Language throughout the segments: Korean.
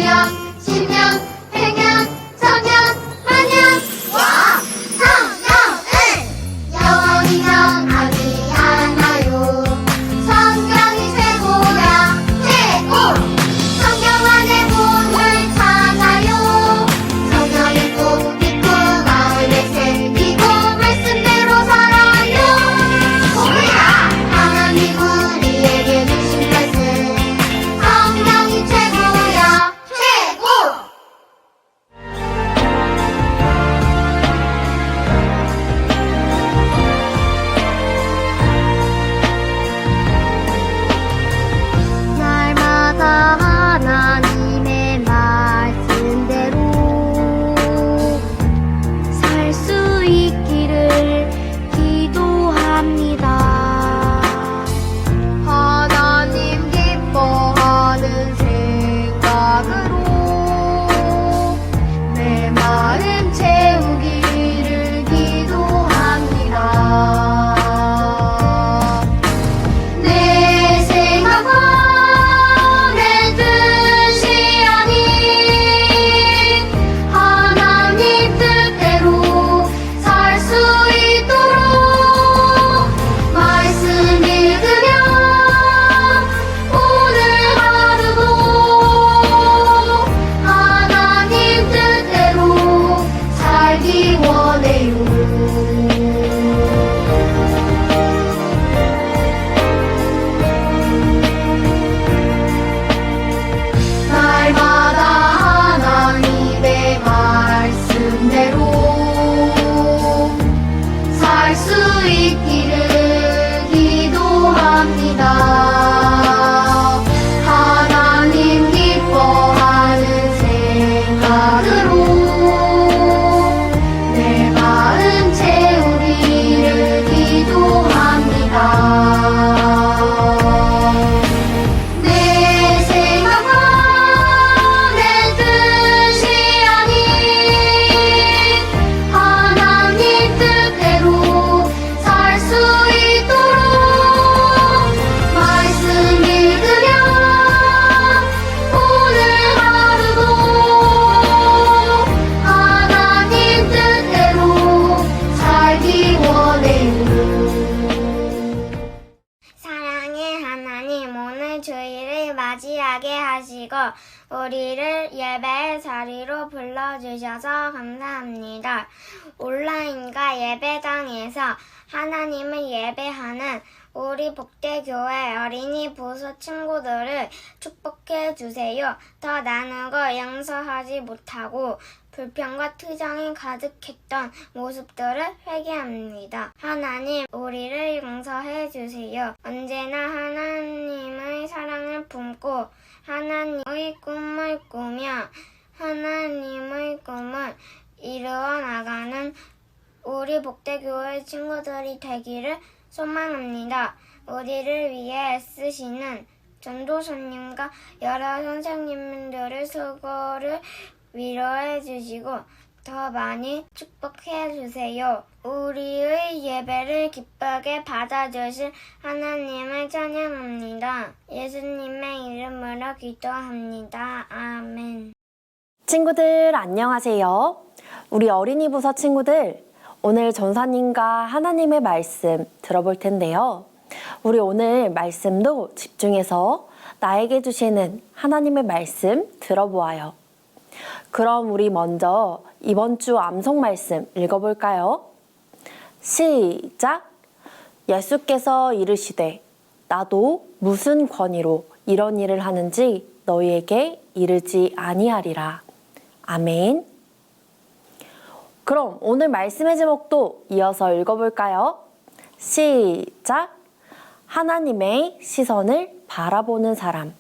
5년, 10년, 100년, 1000년, 만년. 와! 성경은 영원이면 아니하나요? 성경이 최고야, 최고! 성경 안에 복을 찾아요. 성경을 꼭 믿고 마음에 새기고 말씀대로 살아요. 뭐야? 하나님 우리에게 주신 말씀. 성경이 최고야, 최고! 날마다 하나님의 말씀대로 살 수 있기를 기도합니다. 하나님 기뻐하는 생각으로 내 마음 채우기를 기도합니다. 내 생각과 내 뜻이 아닌 하나님 뜻대로 살 수 있도록 말씀 읽으며 오늘 하루도 하나님 뜻대로 살기 원해요. 날마다 하나님의 말씀대로 살 수 있기를 기도합니다. 하나님 기뻐하는 생각으로 내 마음 채우기를 기도합니다. 내 생각과 내 뜻이 아닌 하나님 뜻대로 살 수 있도록 말씀 읽으며 오늘 하루도 하나님 뜻대로 살기 원해요. 사랑의 하나님, 오늘 주일을 맞이하게 하시고 우리를 예배의 자리로 불러주셔서 감사합니다. 온라인과 예배당에서 하나님을 예배하는 우리 복대교회 어린이 부서 친구들을 축복해 주세요. 더 나누고 용서하지 못하고 불평과 투정이 가득했던 모습들을 회개합니다. 하나님, 우리를 용서해 주세요. 언제나 하나님의 사랑을 품고 하나님의 꿈을 꾸며 하나님의 꿈을 이루어 나가는 우리 복대교회 친구들이 되기를 소망합니다. 우리를 위해 애쓰시는 전도사님과 여러 선생님들의 수고를 위로해 주시고 더 많이 축복해 주세요. 우리의 예배를 기쁘게 받아주실 하나님을 찬양합니다. 예수님의 이름으로 기도합니다. 아멘. 친구들 안녕하세요. 우리 어린이 부서 친구들, 오늘 전사님과 하나님의 말씀 들어볼 텐데요. 우리 오늘 말씀도 집중해서 나에게 주시는 하나님의 말씀 들어보아요. 그럼 우리 먼저 이번 주 암송 말씀 읽어볼까요? 시작! 예수께서 이르시되 나도 무슨 권위로 이런 일을 하는지 너희에게 이르지 아니하리라. 아멘. 그럼 오늘 말씀의 제목도 이어서 읽어볼까요? 시작! 하나님의 시선을 바라보는 사람.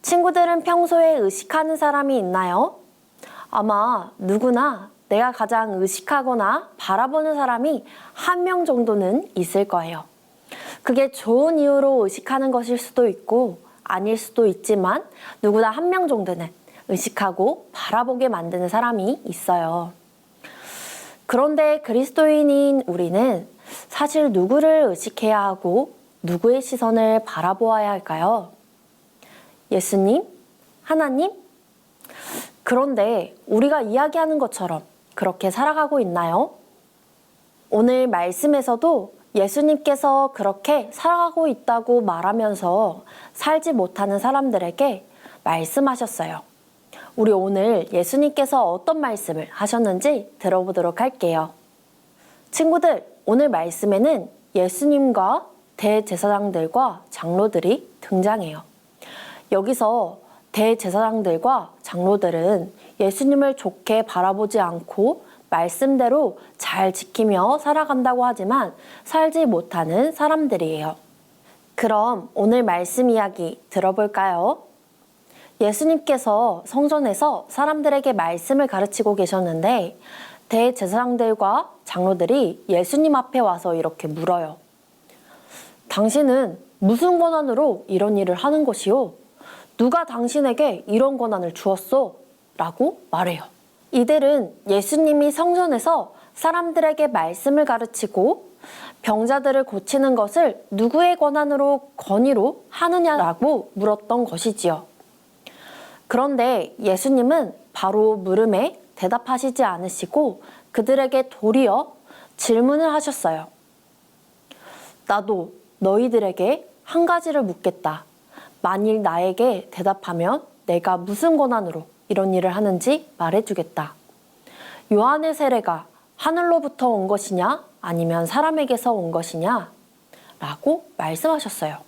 친구들은 평소에 의식하는 사람이 있나요? 아마 누구나 내가 가장 의식하거나 바라보는 사람이 한 명 정도는 있을 거예요. 그게 좋은 이유로 의식하는 것일 수도 있고 아닐 수도 있지만 누구나 한 명 정도는 의식하고 바라보게 만드는 사람이 있어요. 그런데 그리스도인인 우리는 사실 누구를 의식해야 하고 누구의 시선을 바라보아야 할까요? 예수님? 하나님? 그런데 우리가 이야기하는 것처럼 그렇게 살아가고 있나요? 오늘 말씀에서도 예수님께서 그렇게 살아가고 있다고 말하면서 살지 못하는 사람들에게 말씀하셨어요. 우리 오늘 예수님께서 어떤 말씀을 하셨는지 들어보도록 할게요. 친구들, 오늘 말씀에는 예수님과 대제사장들과 장로들이 등장해요. 여기서 대제사장들과 장로들은 예수님을 좋게 바라보지 않고 말씀대로 잘 지키며 살아간다고 하지만 살지 못하는 사람들이에요. 그럼 오늘 말씀 이야기 들어볼까요? 예수님께서 성전에서 사람들에게 말씀을 가르치고 계셨는데 대제사장들과 장로들이 예수님 앞에 와서 이렇게 물어요. 당신은 무슨 권한으로 이런 일을 하는 것이요? 누가 당신에게 이런 권한을 주었소? 라고 말해요. 이들은 예수님이 성전에서 사람들에게 말씀을 가르치고 병자들을 고치는 것을 누구의 권위로 하느냐라고 물었던 것이지요. 그런데 예수님은 바로 물음에 대답하시지 않으시고 그들에게 도리어 질문을 하셨어요. 나도 너희들에게 한 가지를 묻겠다. 만일 나에게 대답하면 내가 무슨 권한으로 이런 일을 하는지 말해주겠다. 요한의 세례가 하늘로부터 온 것이냐 아니면 사람에게서 온 것이냐? 라고 말씀하셨어요.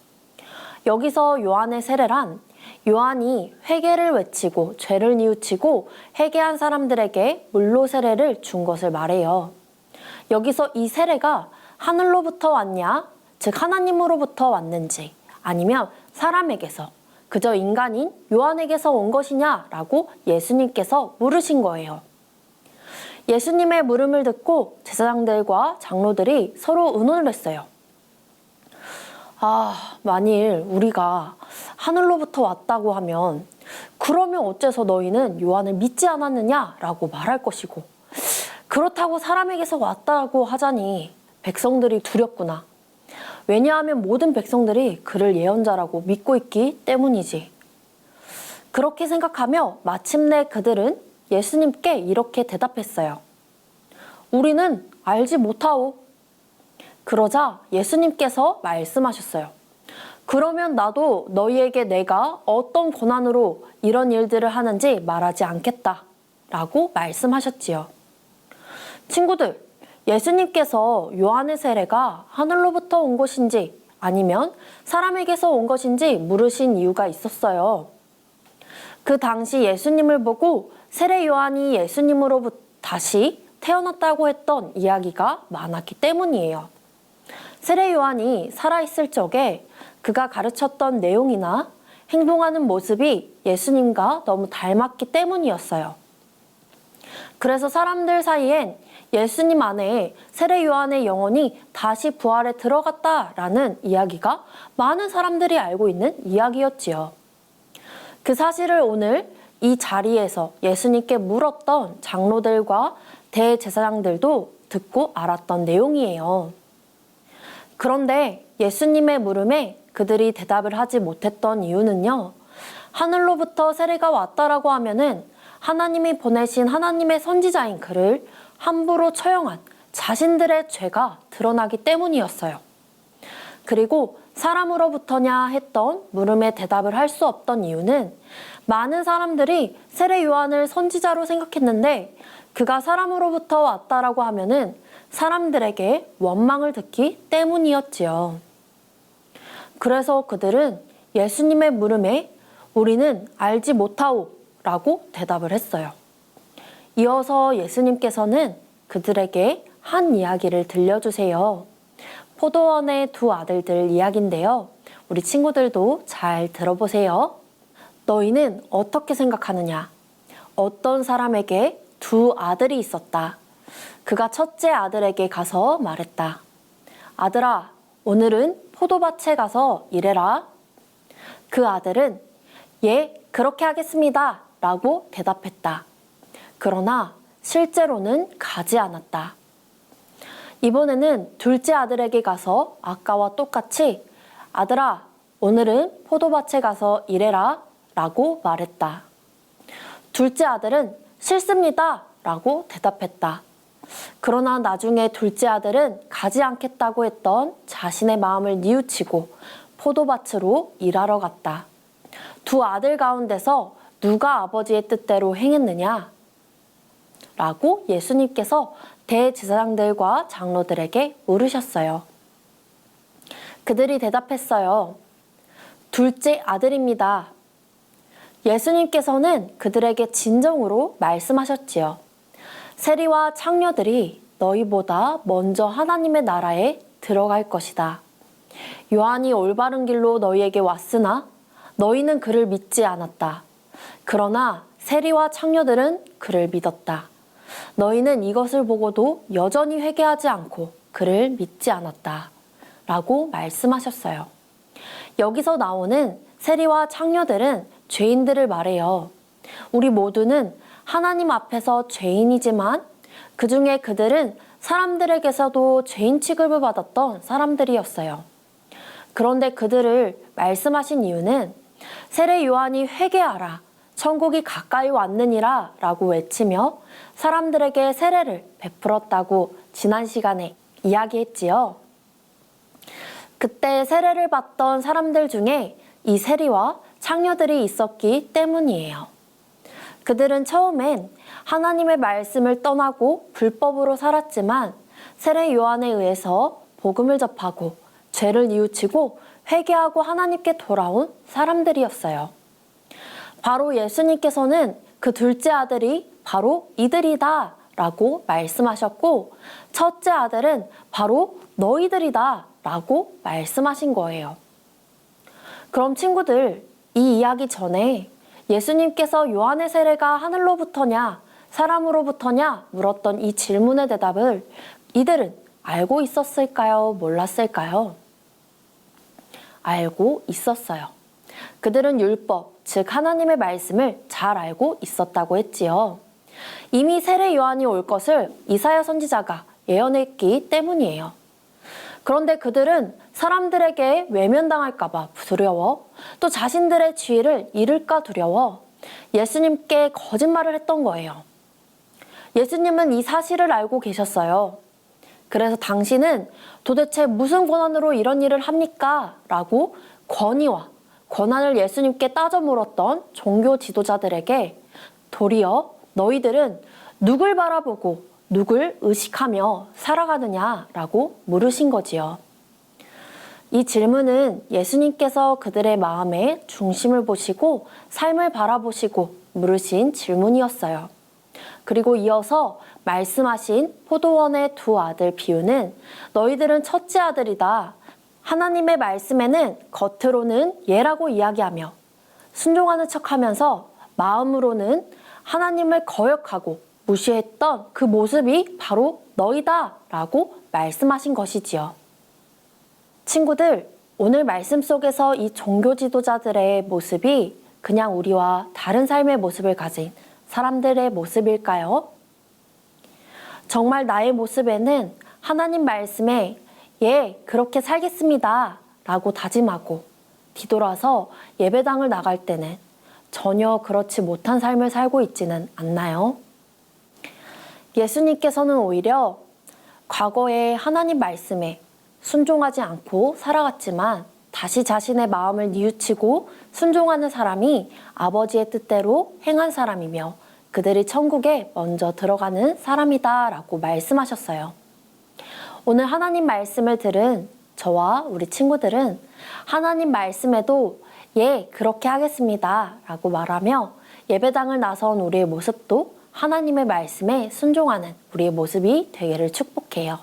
여기서 요한의 세례란 요한이 회개를 외치고 죄를 뉘우치고 회개한 사람들에게 물로 세례를 준 것을 말해요. 여기서 이 세례가 하늘로부터 왔냐, 즉 하나님으로부터 왔는지 아니면 사람에게서 그저 인간인 요한에게서 온 것이냐라고 예수님께서 물으신 거예요. 예수님의 물음을 듣고 제사장들과 장로들이 서로 의논을 했어요. 만일 우리가 하늘로부터 왔다고 하면 그러면 어째서 너희는 요한을 믿지 않았느냐라고 말할 것이고 그렇다고 사람에게서 왔다고 하자니 백성들이 두렵구나. 왜냐하면 모든 백성들이 그를 예언자라고 믿고 있기 때문이지. 그렇게 생각하며 마침내 그들은 예수님께 이렇게 대답했어요. 우리는 알지 못하오. 그러자 예수님께서 말씀하셨어요. 그러면 나도 너희에게 내가 어떤 권한으로 이런 일들을 하는지 말하지 않겠다. 라고 말씀하셨지요. 친구들, 예수님께서 요한의 세례가 하늘로부터 온 것인지 아니면 사람에게서 온 것인지 물으신 이유가 있었어요. 그 당시 예수님을 보고 세례 요한이 예수님으로부터 다시 태어났다고 했던 이야기가 많았기 때문이에요. 세례 요한이 살아있을 적에 그가 가르쳤던 내용이나 행동하는 모습이 예수님과 너무 닮았기 때문이었어요. 그래서 사람들 사이엔 예수님 안에 세례 요한의 영혼이 다시 부활에 들어갔다라는 이야기가 많은 사람들이 알고 있는 이야기였지요. 그 사실을 오늘 이 자리에서 예수님께 물었던 장로들과 대제사장들도 듣고 알았던 내용이에요. 그런데 예수님의 물음에 그들이 대답을 하지 못했던 이유는요. 하늘로부터 세례가 왔다라고 하면은 하나님이 보내신 하나님의 선지자인 그를 함부로 처형한 자신들의 죄가 드러나기 때문이었어요. 그리고 사람으로부터냐 했던 물음에 대답을 할 수 없던 이유는 많은 사람들이 세례 요한을 선지자로 생각했는데 그가 사람으로부터 왔다라고 하면은 사람들에게 원망을 듣기 때문이었지요. 그래서 그들은 예수님의 물음에 우리는 알지 못하오 라고 대답을 했어요. 이어서 예수님께서는 그들에게 한 이야기를 들려주세요. 포도원의 두 아들들 이야기인데요. 우리 친구들도 잘 들어보세요. 너희는 어떻게 생각하느냐? 어떤 사람에게 두 아들이 있었다. 그가 첫째 아들에게 가서 말했다. 아들아, 오늘은 포도밭에 가서 일해라. 그 아들은 예, 그렇게 하겠습니다. 라고 대답했다. 그러나 실제로는 가지 않았다. 이번에는 둘째 아들에게 가서 아까와 똑같이 아들아, 오늘은 포도밭에 가서 일해라 라고 말했다. 둘째 아들은 싫습니다 라고 대답했다. 그러나 나중에 둘째 아들은 가지 않겠다고 했던 자신의 마음을 뉘우치고 포도밭으로 일하러 갔다. 두 아들 가운데서 누가 아버지의 뜻대로 행했느냐? 라고 예수님께서 대제사장들과 장로들에게 물으셨어요. 그들이 대답했어요. 둘째 아들입니다. 예수님께서는 그들에게 진정으로 말씀하셨지요. 세리와 창녀들이 너희보다 먼저 하나님의 나라에 들어갈 것이다. 요한이 올바른 길로 너희에게 왔으나 너희는 그를 믿지 않았다. 그러나 세리와 창녀들은 그를 믿었다. 너희는 이것을 보고도 여전히 회개하지 않고 그를 믿지 않았다. 라고 말씀하셨어요. 여기서 나오는 세리와 창녀들은 죄인들을 말해요. 우리 모두는 하나님 앞에서 죄인이지만 그 중에 그들은 사람들에게서도 죄인 취급을 받았던 사람들이었어요. 그런데 그들을 말씀하신 이유는 세례 요한이 회개하라, 천국이 가까이 왔느니라 라고 외치며 사람들에게 세례를 베풀었다고 지난 시간에 이야기했지요. 그때 세례를 받던 사람들 중에 이 세리와 창녀들이 있었기 때문이에요. 그들은 처음엔 하나님의 말씀을 떠나고 불법으로 살았지만 세례 요한에 의해서 복음을 접하고 죄를 뉘우치고 회개하고 하나님께 돌아온 사람들이었어요. 바로 예수님께서는 그 둘째 아들이 바로 이들이다 라고 말씀하셨고 첫째 아들은 바로 너희들이다 라고 말씀하신 거예요. 그럼 친구들, 이 이야기 전에 예수님께서 요한의 세례가 하늘로부터냐 사람으로부터냐 물었던 이 질문의 대답을 이들은 알고 있었을까요? 몰랐을까요? 알고 있었어요. 그들은 율법, 즉 하나님의 말씀을 잘 알고 있었다고 했지요. 이미 세례 요한이 올 것을 이사야 선지자가 예언했기 때문이에요. 그런데 그들은 사람들에게 외면당할까봐 두려워, 또 자신들의 지위를 잃을까 두려워 예수님께 거짓말을 했던 거예요. 예수님은 이 사실을 알고 계셨어요. 그래서 당신은 도대체 무슨 권한으로 이런 일을 합니까? 라고 권위와 권한을 예수님께 따져 물었던 종교 지도자들에게 도리어 너희들은 누굴 바라보고 누굴 의식하며 살아가느냐라고 물으신 거지요. 이 질문은 예수님께서 그들의 마음의 중심을 보시고 삶을 바라보시고 물으신 질문이었어요. 그리고 이어서 말씀하신 포도원의 두 아들 비유는 너희들은 첫째 아들이다. 하나님의 말씀에는 겉으로는 예라고 이야기하며 순종하는 척하면서 마음으로는 하나님을 거역하고 무시했던 그 모습이 바로 너희다 라고 말씀하신 것이지요. 친구들, 오늘 말씀 속에서 이 종교 지도자들의 모습이 그냥 우리와 다른 삶의 모습을 가진 사람들의 모습일까요? 정말 나의 모습에는 하나님 말씀에 예, 그렇게 살겠습니다 라고 다짐하고 뒤돌아서 예배당을 나갈 때는 전혀 그렇지 못한 삶을 살고 있지는 않나요? 예수님께서는 오히려 과거에 하나님 말씀에 순종하지 않고 살아갔지만 다시 자신의 마음을 뉘우치고 순종하는 사람이 아버지의 뜻대로 행한 사람이며 그들이 천국에 먼저 들어가는 사람이다 라고 말씀하셨어요. 오늘 하나님 말씀을 들은 저와 우리 친구들은 하나님 말씀에도 예, 그렇게 하겠습니다 라고 말하며 예배당을 나선 우리의 모습도 하나님의 말씀에 순종하는 우리의 모습이 되기를 축복해요.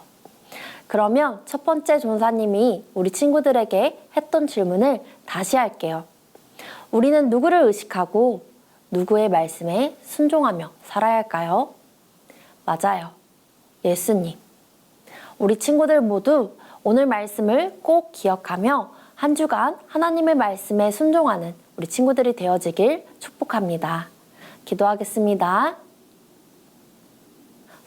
그러면 첫 번째 전사님이 우리 친구들에게 했던 질문을 다시 할게요. 우리는 누구를 의식하고 누구의 말씀에 순종하며 살아야 할까요? 맞아요. 예수님. 우리 친구들 모두 오늘 말씀을 꼭 기억하며 한 주간 하나님의 말씀에 순종하는 우리 친구들이 되어지길 축복합니다. 기도하겠습니다.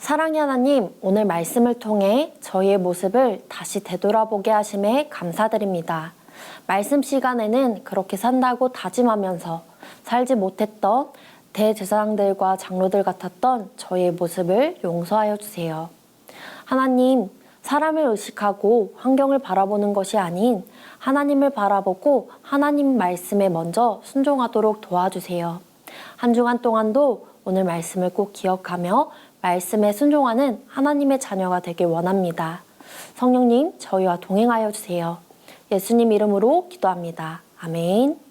사랑의 하나님, 오늘 말씀을 통해 저희의 모습을 다시 되돌아보게 하심에 감사드립니다. 말씀 시간에는 그렇게 산다고 다짐하면서 살지 못했던 대제사장들과 장로들 같았던 저희의 모습을 용서하여 주세요. 하나님, 사람을 의식하고 환경을 바라보는 것이 아닌 하나님을 바라보고 하나님 말씀에 먼저 순종하도록 도와주세요. 한 주간 동안도 오늘 말씀을 꼭 기억하며 말씀에 순종하는 하나님의 자녀가 되길 원합니다. 성령님, 저희와 동행하여 주세요. 예수님 이름으로 기도합니다. 아멘.